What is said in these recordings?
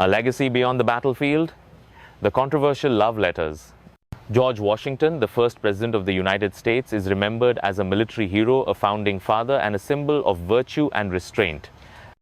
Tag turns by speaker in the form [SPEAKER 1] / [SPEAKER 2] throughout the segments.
[SPEAKER 1] A legacy beyond the battlefield? The controversial love letters. George Washington, the first president of the United States, is remembered as a military hero, a founding father, and a symbol of virtue and restraint.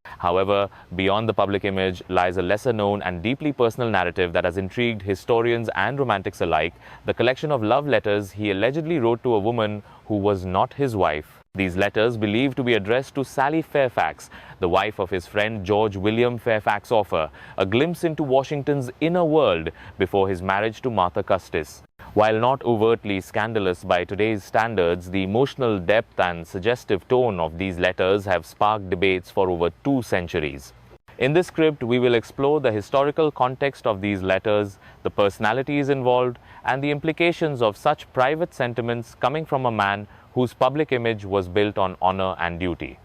[SPEAKER 1] However, beyond the public image lies a lesser-known and deeply personal narrative that has intrigued historians and romantics alike, the collection of love letters he allegedly wrote to a woman who was not his wife. These letters, believed to be addressed to Sally Fairfax, the wife of his friend George William Fairfax, offer a glimpse into Washington's inner world before his marriage to Martha Custis. While not overtly scandalous by today's standards, the emotional depth and suggestive tone of these letters have sparked debates for over 2 centuries. In this script, we will explore the historical context of these letters, the personalities involved, and the implications of such private sentiments coming from a man whose public image was built on honor and duty.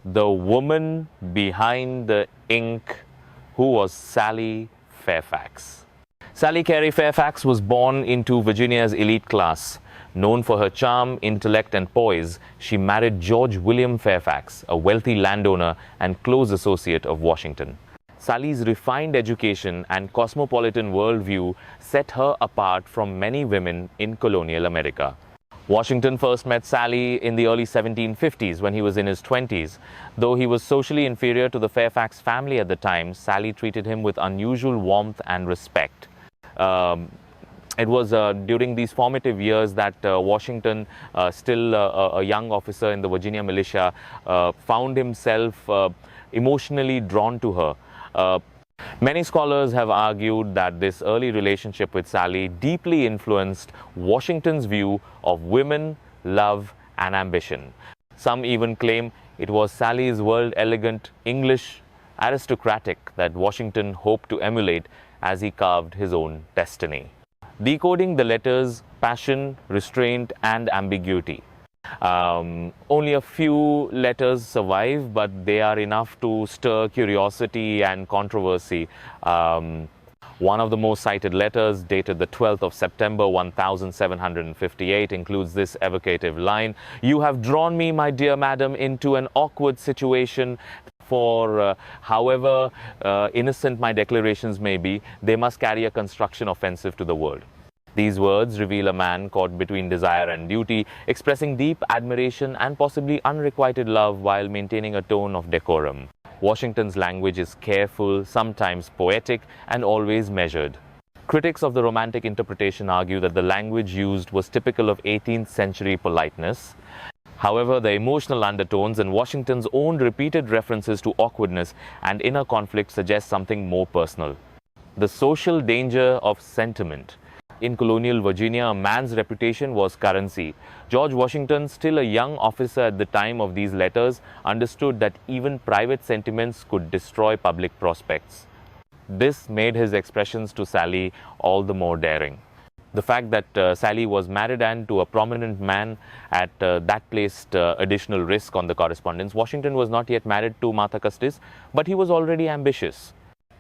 [SPEAKER 1] The woman behind the ink, who was Sally Fairfax. Sally Carey Fairfax was born into Virginia's elite class. Known for her charm, intellect, and poise, she married George William Fairfax, a wealthy landowner and close associate of Washington. Sally's refined education and cosmopolitan worldview set her apart from many women in colonial America. Washington first met Sally in the early 1750s when he was in his 20s. Though he was socially inferior to the Fairfax family at the time, Sally treated him with unusual warmth and respect. It was during these formative years that Washington, still a young officer in the Virginia militia, found himself emotionally drawn to her. Many scholars have argued that this early relationship with Sally deeply influenced Washington's view of women, love, and ambition. Some even claim it was Sally's world elegant English aristocratic that Washington hoped to emulate as he carved his own destiny. Decoding the letters, passion, restraint, and ambiguity. Only a few letters survive, but they are enough to stir curiosity and controversy. One of the most cited letters, dated the 12th of September 1758, includes this evocative line: "You have drawn me, my dear madam, into an awkward situation. For however innocent my declarations may be, they must carry a construction offensive to the world." These words reveal a man caught between desire and duty, expressing deep admiration and possibly unrequited love while maintaining a tone of decorum. Washington's language is careful, sometimes poetic, and always measured. Critics of the Romantic interpretation argue that the language used was typical of 18th century politeness. However, the emotional undertones and Washington's own repeated references to awkwardness and inner conflict suggest something more personal. The social danger of sentiment. In colonial Virginia, a man's reputation was currency. George Washington, still a young officer at the time of these letters, understood that even private sentiments could destroy public prospects. This made his expressions to Sally all the more daring. The fact that Sally was married and to a prominent man that placed additional risk on the correspondence. Washington was not yet married to Martha Custis, but he was already ambitious.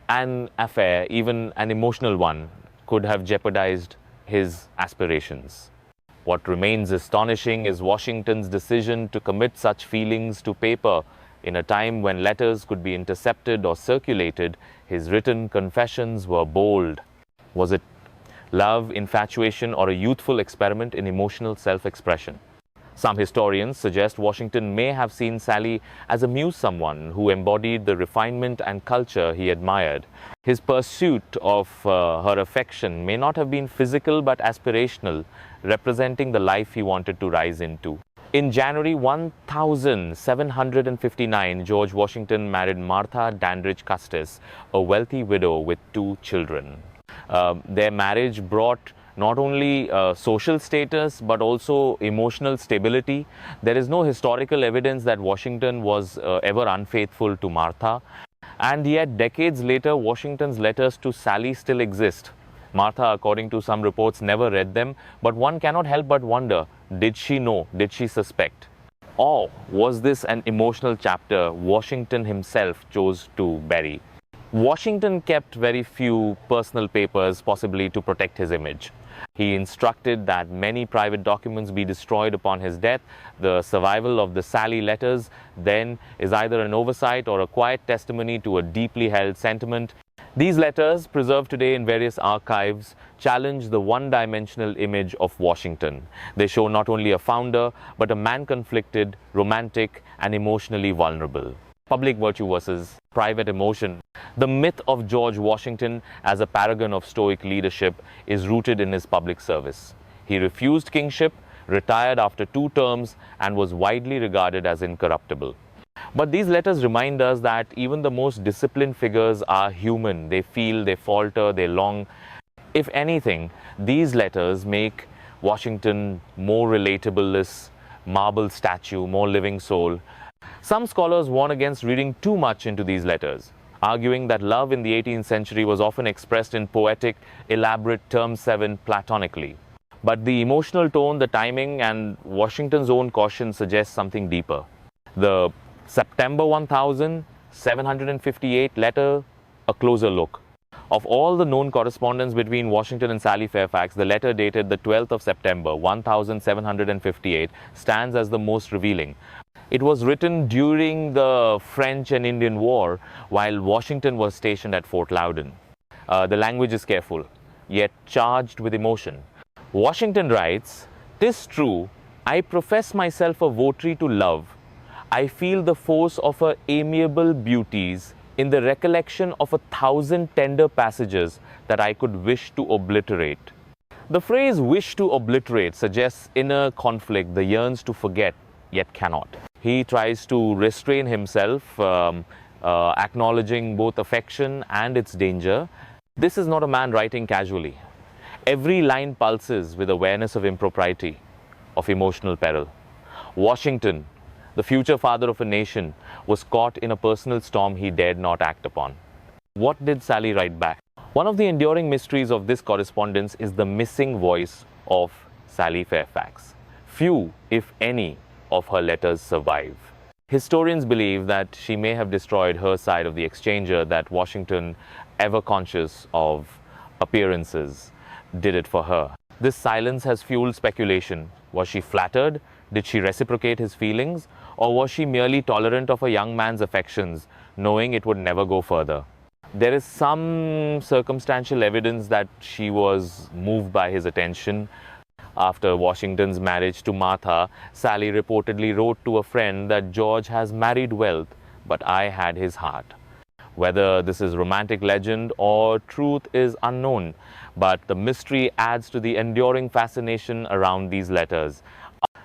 [SPEAKER 1] An affair, even an emotional one, could have jeopardized his aspirations. What remains astonishing is Washington's decision to commit such feelings to paper. In a time when letters could be intercepted or circulated, his written confessions were bold. Was it love, infatuation, or a youthful experiment in emotional self-expression? Some historians suggest Washington may have seen Sally as a muse, someone who embodied the refinement and culture he admired. His pursuit of her affection may not have been physical but aspirational, representing the life he wanted to rise into. In January 1759, George Washington married Martha Dandridge Custis, a wealthy widow with 2 children. Their marriage brought not only social status but also emotional stability. There is no historical evidence that Washington was ever unfaithful to Martha. And yet, decades later, Washington's letters to Sally still exist. Martha, according to some reports, never read them, but one cannot help but wonder, did she know? Did she suspect? Or was this an emotional chapter Washington himself chose to bury? Washington kept very few personal papers, possibly to protect his image. He instructed that many private documents be destroyed upon his death. The survival of the Sally letters then is either an oversight or a quiet testimony to a deeply held sentiment. These letters, preserved today in various archives, challenge the one-dimensional image of Washington. They show not only a founder, but a man conflicted, romantic, and emotionally vulnerable. Public virtue versus private emotion. The myth of George Washington as a paragon of stoic leadership is rooted in his public service. He refused kingship, retired after 2 terms, and was widely regarded as incorruptible. But these letters remind us that even the most disciplined figures are human. They feel, they falter, they long. If anything, these letters make Washington more relatable, this marble statue, more living soul. Some scholars warn against reading too much into these letters, arguing that love in the 18th century was often expressed in poetic, elaborate term 7 platonically. But the emotional tone, the timing, and Washington's own caution suggests something deeper. The September 1758 letter, a closer look. Of all the known correspondence between Washington and Sally Fairfax, the letter dated the 12th of September 1758 stands as the most revealing. It was written during the French and Indian War while Washington was stationed at Fort Loudon. The language is careful, yet charged with emotion. Washington writes, "'Tis true, I profess myself a votary to love. I feel the force of her amiable beauties in the recollection of 1,000 tender passages that I could wish to obliterate." The phrase "wish to obliterate" suggests inner conflict, the yearns to forget, yet cannot. He tries to restrain himself, acknowledging both affection and its danger. This is not a man writing casually. Every line pulses with awareness of impropriety, of emotional peril. Washington, the future father of a nation, was caught in a personal storm he dared not act upon. What did Sally write back? One of the enduring mysteries of this correspondence is the missing voice of Sally Fairfax. Few, if any, of her letters survive. Historians believe that she may have destroyed her side of the exchanger, that Washington, ever conscious of appearances, did it for her. This silence has fueled speculation. Was she flattered? Did she reciprocate his feelings? Or was she merely tolerant of a young man's affections, knowing it would never go further? There is some circumstantial evidence that she was moved by his attention. After Washington's marriage to Martha, Sally reportedly wrote to a friend that George has married wealth, but I had his heart. Whether this is romantic legend or truth is unknown, but the mystery adds to the enduring fascination around these letters.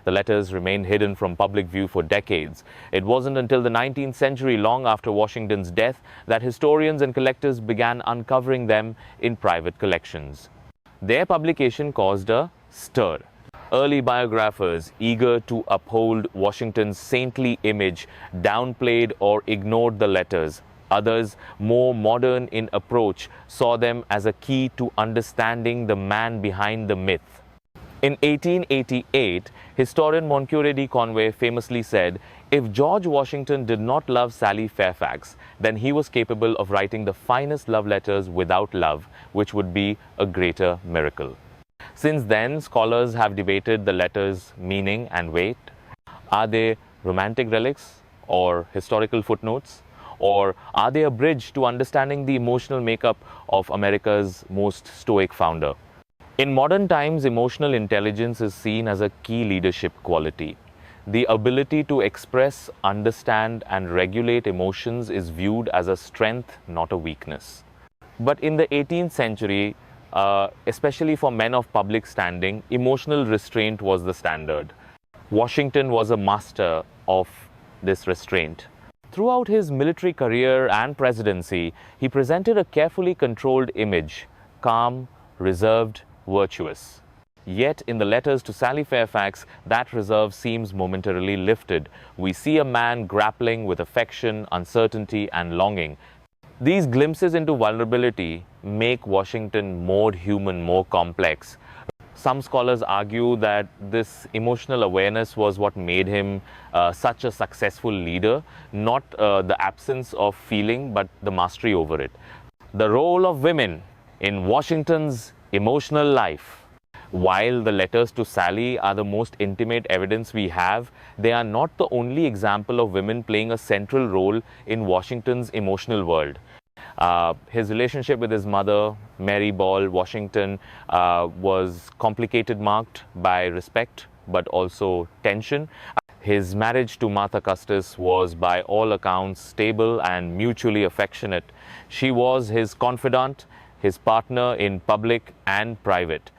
[SPEAKER 1] The letters remained hidden from public view for decades. It wasn't until the 19th century, long after Washington's death, that historians and collectors began uncovering them in private collections. Their publication caused a stir. Early biographers, eager to uphold Washington's saintly image, downplayed or ignored the letters. Others, more modern in approach, saw them as a key to understanding the man behind the myth. In 1888, historian Moncure D. Conway famously said, "If George Washington did not love Sally Fairfax, then he was capable of writing the finest love letters without love, which would be a greater miracle." Since then, scholars have debated the letters' meaning and weight. Are they romantic relics or historical footnotes? Or are they a bridge to understanding the emotional makeup of America's most stoic founder? In modern times, emotional intelligence is seen as a key leadership quality. The ability to express, understand, and regulate emotions is viewed as a strength, not a weakness. But in the 18th century, especially for men of public standing, emotional restraint was the standard. Washington was a master of this restraint. Throughout his military career and presidency, he presented a carefully controlled image, calm, reserved, virtuous. Yet in the letters to Sally Fairfax, that reserve seems momentarily lifted. We see a man grappling with affection, uncertainty, and longing. These glimpses into vulnerability make Washington more human, more complex. Some scholars argue that this emotional awareness was what made him such a successful leader, not the absence of feeling, but the mastery over it. The role of women in Washington's emotional life. While the letters to Sally are the most intimate evidence we have, they are not the only example of women playing a central role in Washington's emotional world. His relationship with his mother, Mary Ball Washington, was complicated, marked by respect but also tension. His marriage to Martha Custis was, by all accounts, stable and mutually affectionate. She was his confidant, his partner in public and private.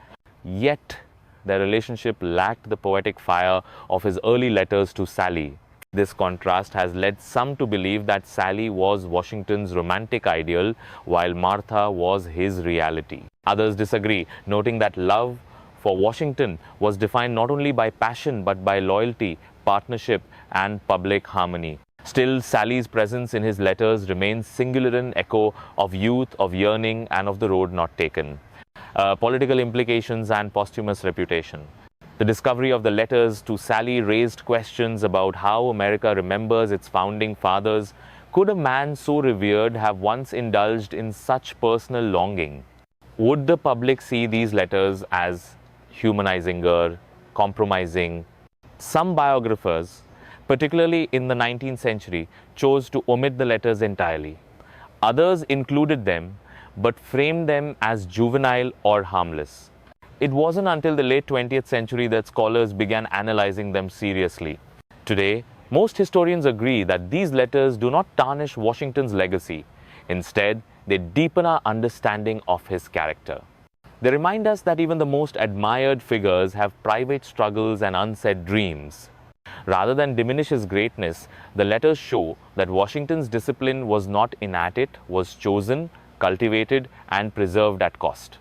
[SPEAKER 1] Yet, their relationship lacked the poetic fire of his early letters to Sally. This contrast has led some to believe that Sally was Washington's romantic ideal, while Martha was his reality. Others disagree, noting that love for Washington was defined not only by passion but by loyalty, partnership, and public harmony. Still, Sally's presence in his letters remains singular in echo of youth, of yearning, and of the road not taken. Political implications and posthumous reputation. The discovery of the letters to Sally raised questions about how America remembers its founding fathers. Could a man so revered have once indulged in such personal longing? Would the public see these letters as humanizing or compromising? Some biographers, particularly in the 19th century, chose to omit the letters entirely. Others included them, but framed them as juvenile or harmless. It wasn't until the late 20th century that scholars began analyzing them seriously. Today, most historians agree that these letters do not tarnish Washington's legacy. Instead, they deepen our understanding of his character. They remind us that even the most admired figures have private struggles and unsaid dreams. Rather than diminish his greatness, the letters show that Washington's discipline was not innate, was chosen, cultivated, and preserved at cost.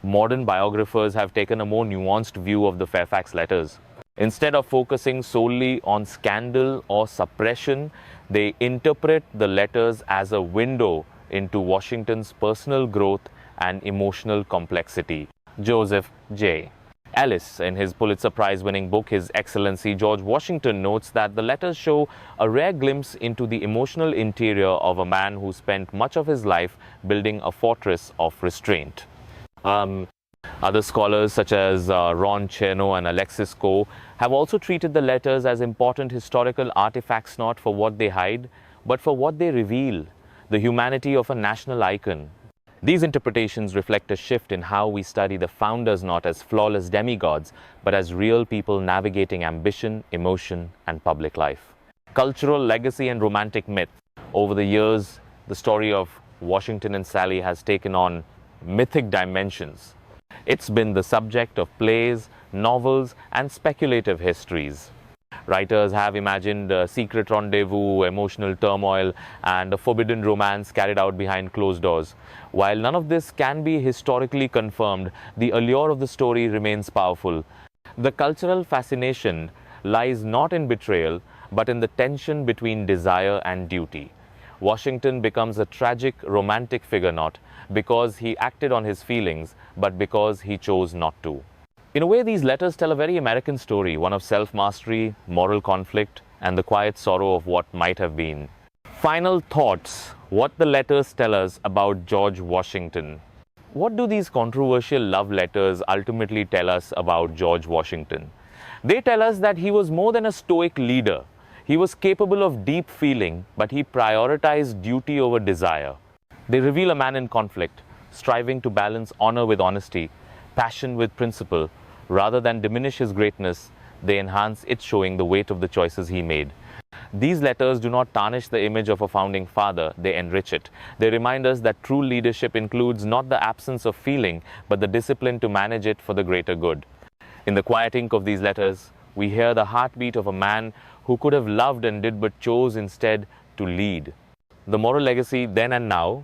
[SPEAKER 1] Modern biographers have taken a more nuanced view of the Fairfax letters. Instead of focusing solely on scandal or suppression, they interpret the letters as a window into Washington's personal growth and emotional complexity. Joseph J. Ellis, in his Pulitzer Prize-winning book, His Excellency George Washington, notes that the letters show a rare glimpse into the emotional interior of a man who spent much of his life building a fortress of restraint. Other scholars such as Ron Chernow and Alexis Coe have also treated the letters as important historical artifacts, not for what they hide, but for what they reveal, the humanity of a national icon. These interpretations reflect a shift in how we study the founders not as flawless demigods, but as real people navigating ambition, emotion, and public life. Cultural legacy and romantic myth. Over the years, the story of Washington and Sally has taken on mythic dimensions. It's been the subject of plays, novels, and speculative histories. Writers have imagined a secret rendezvous, emotional turmoil, and a forbidden romance carried out behind closed doors. While none of this can be historically confirmed, the allure of the story remains powerful. The cultural fascination lies not in betrayal, but in the tension between desire and duty. Washington becomes a tragic, romantic figure not because he acted on his feelings, but because he chose not to. In a way, these letters tell a very American story, one of self-mastery, moral conflict, and the quiet sorrow of what might have been. Final thoughts: what the letters tell us about George Washington. What do these controversial love letters ultimately tell us about George Washington? They tell us that he was more than a stoic leader. He was capable of deep feeling, but he prioritized duty over desire. They reveal a man in conflict, striving to balance honor with honesty, passion with principle. Rather than diminish his greatness, they enhance it, showing the weight of the choices he made. These letters do not tarnish the image of a founding father, they enrich it. They remind us that true leadership includes not the absence of feeling, but the discipline to manage it for the greater good. In the quiet ink of these letters, we hear the heartbeat of a man who could have loved and did but chose instead to lead. The moral legacy then and now.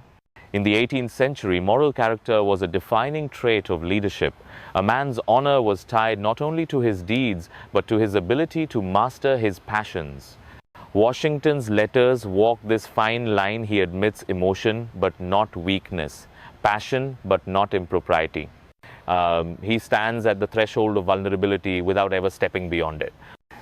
[SPEAKER 1] In the 18th century, moral character was a defining trait of leadership. A man's honor was tied not only to his deeds, but to his ability to master his passions. Washington's letters walk this fine line. He admits emotion, but not weakness, passion, but not impropriety. He stands at the threshold of vulnerability without ever stepping beyond it.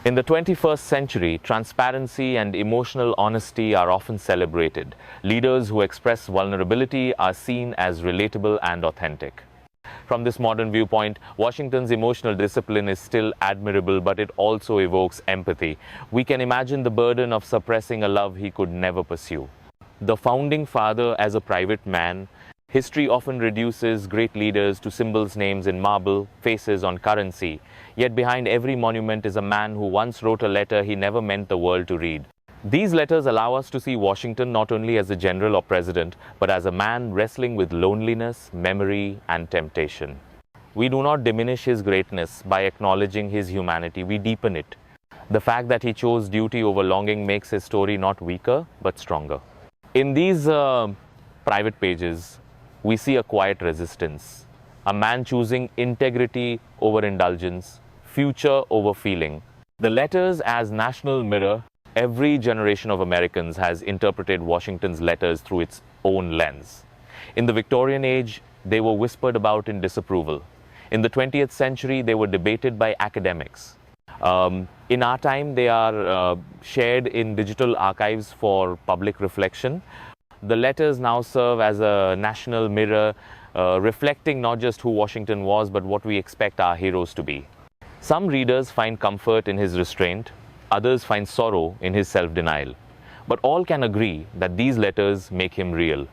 [SPEAKER 1] In the 21st century, transparency and emotional honesty are often celebrated. Leaders who express vulnerability are seen as relatable and authentic. From this modern viewpoint, Washington's emotional discipline is still admirable, but it also evokes empathy. We can imagine the burden of suppressing a love he could never pursue. The founding father as a private man. History often reduces great leaders to symbols, names in marble, faces on currency. Yet behind every monument is a man who once wrote a letter he never meant the world to read. These letters allow us to see Washington not only as a general or president, but as a man wrestling with loneliness, memory, and temptation. We do not diminish his greatness by acknowledging his humanity, we deepen it. The fact that he chose duty over longing makes his story not weaker, but stronger. In these private pages, we see a quiet resistance, a man choosing integrity over indulgence, future over feeling. The letters as national mirror. Every generation of Americans has interpreted Washington's letters through its own lens. In the Victorian age, they were whispered about in disapproval. In the 20th century, they were debated by academics. In our time, they are shared in digital archives for public reflection. The letters now serve as a national mirror, reflecting not just who Washington was, but what we expect our heroes to be. Some readers find comfort in his restraint, others find sorrow in his self-denial. But all can agree that these letters make him real.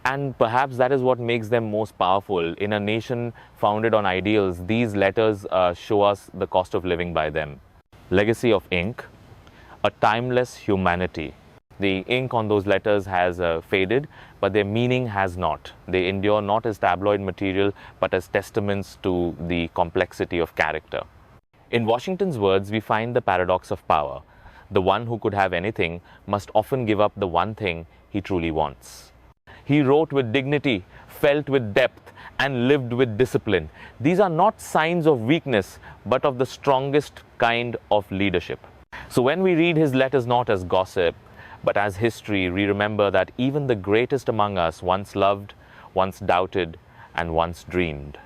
[SPEAKER 1] And perhaps that is what makes them most powerful. In a nation founded on ideals, these letters show us the cost of living by them. Legacy of ink, a timeless humanity. The ink on those letters has faded, but their meaning has not. They endure not as tabloid material, but as testaments to the complexity of character. In Washington's words, we find the paradox of power. The one who could have anything must often give up the one thing he truly wants. He wrote with dignity, felt with depth, and lived with discipline. These are not signs of weakness, but of the strongest kind of leadership. So when we read his letters not as gossip, but as history, we remember that even the greatest among us once loved, once doubted, and once dreamed.